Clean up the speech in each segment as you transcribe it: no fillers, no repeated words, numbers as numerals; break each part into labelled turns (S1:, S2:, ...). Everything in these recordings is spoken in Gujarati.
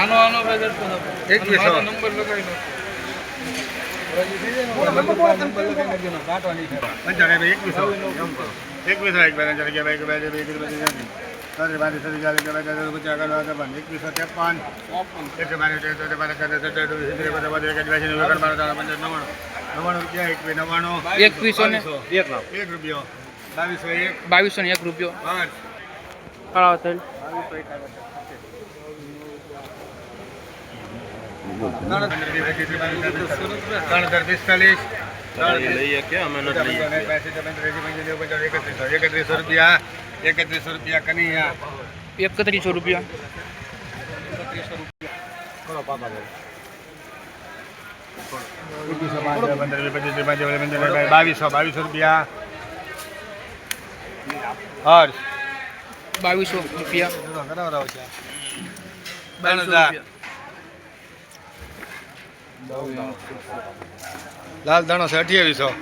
S1: આનો ભાઈ 2100 નંબર લગાવી ₹3100 કનૈયા
S2: 3100 રૂપિયા.
S1: 2200 રૂપિયા. હર્ષ
S2: 2200 રૂપિયા.
S1: 3000. લાલ દાણો છે 2800.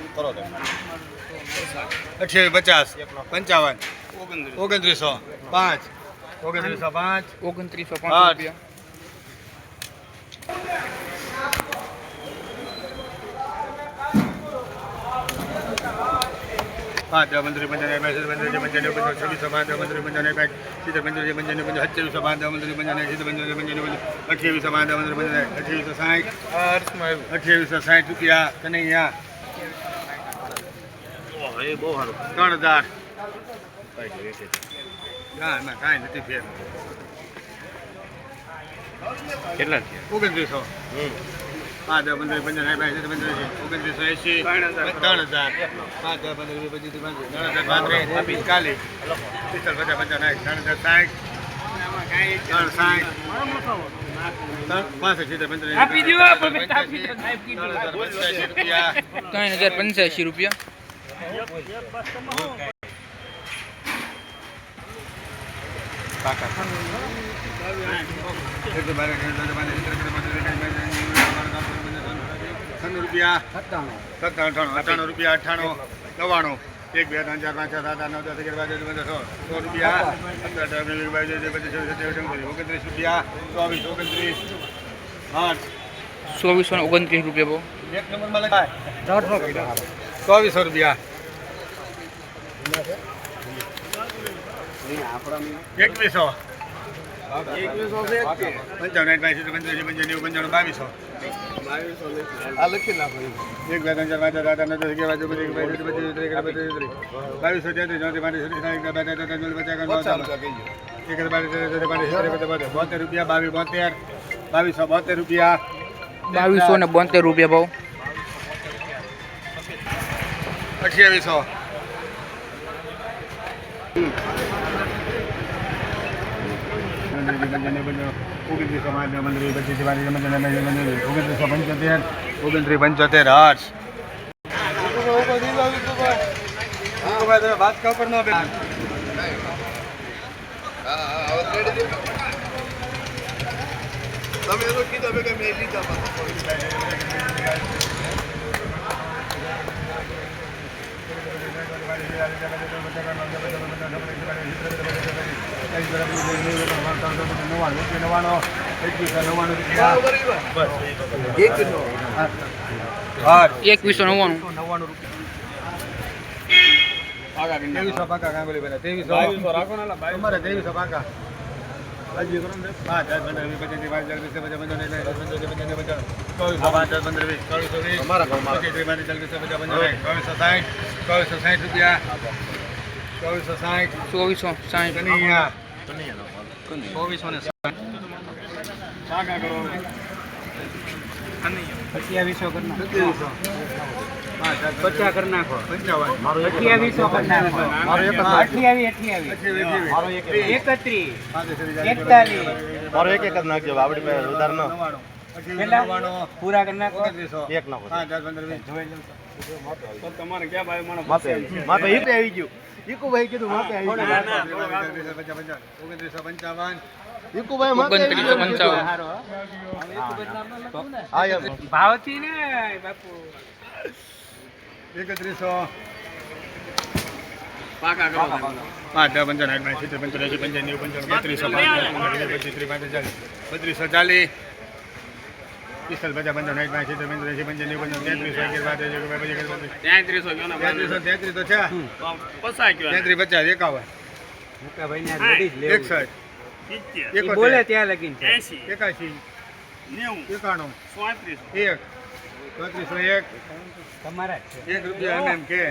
S1: 2850 55 2900 5 2905
S2: 2905 રૂપિયા.
S1: 5 મંત્રી મંજન 26 2860 રૂપિયા કનૈયા. 3000. ના ના કાંઈ નથી ફેર. કેટલા છે? 2900. 5 મંત્રી મંજન 2980 3000. 5 મંત્રી 45
S2: 3085 રૂપિયા.
S1: રૂપિયા 97 રૂપિયા 98 99 1 2 3 4 5 6 7 8 9 10 11 12 100 રૂપિયા 29 રૂપિયા 24
S2: 2429 રૂપિયા.
S1: એક નંબરમાં લખાય 2400 રૂપિયા. 2100. 2200. આ લખી નાખો. 1 2 3 4 5 6 7 8 9 રૂપિયા 2272 રૂપિયા.
S2: 2272 રૂપિયા ભાવ.
S1: 2800. વાત ખબર ન તમે તો કીધું કે મેં લીધા પચાસ કરી નાખો 2800 કરી નાખો 31 પૂરા કરી નાખો એક નાખો તમારે ક્યાં ભાઈ માણસ માપે આવી ગયું ઈકુ ભાઈ કીધું માપે આવી ગયું 2955 ઈકુ ભાઈ માપે 2955 ભાવથી ને બાપુ 3100
S3: પાકા કરો તમે.
S1: 5 10 15 60 70 75 80 85 95 32 35 40 50
S3: ત્યાં 300 ગયો ને ભાઈ.
S1: 33 તો છે.
S3: તો પસાય ગયો ને.
S1: 33 50 51
S4: મુકાભાઈને આ લેડીઝ લેવું છે.
S1: 61
S4: ઈ બોલે ત્યાં લગીન છે.
S3: 80
S1: 81
S3: 90
S1: 91
S3: 35
S1: 1 3301
S4: તમારા જ છે.
S1: ₹1 MM કે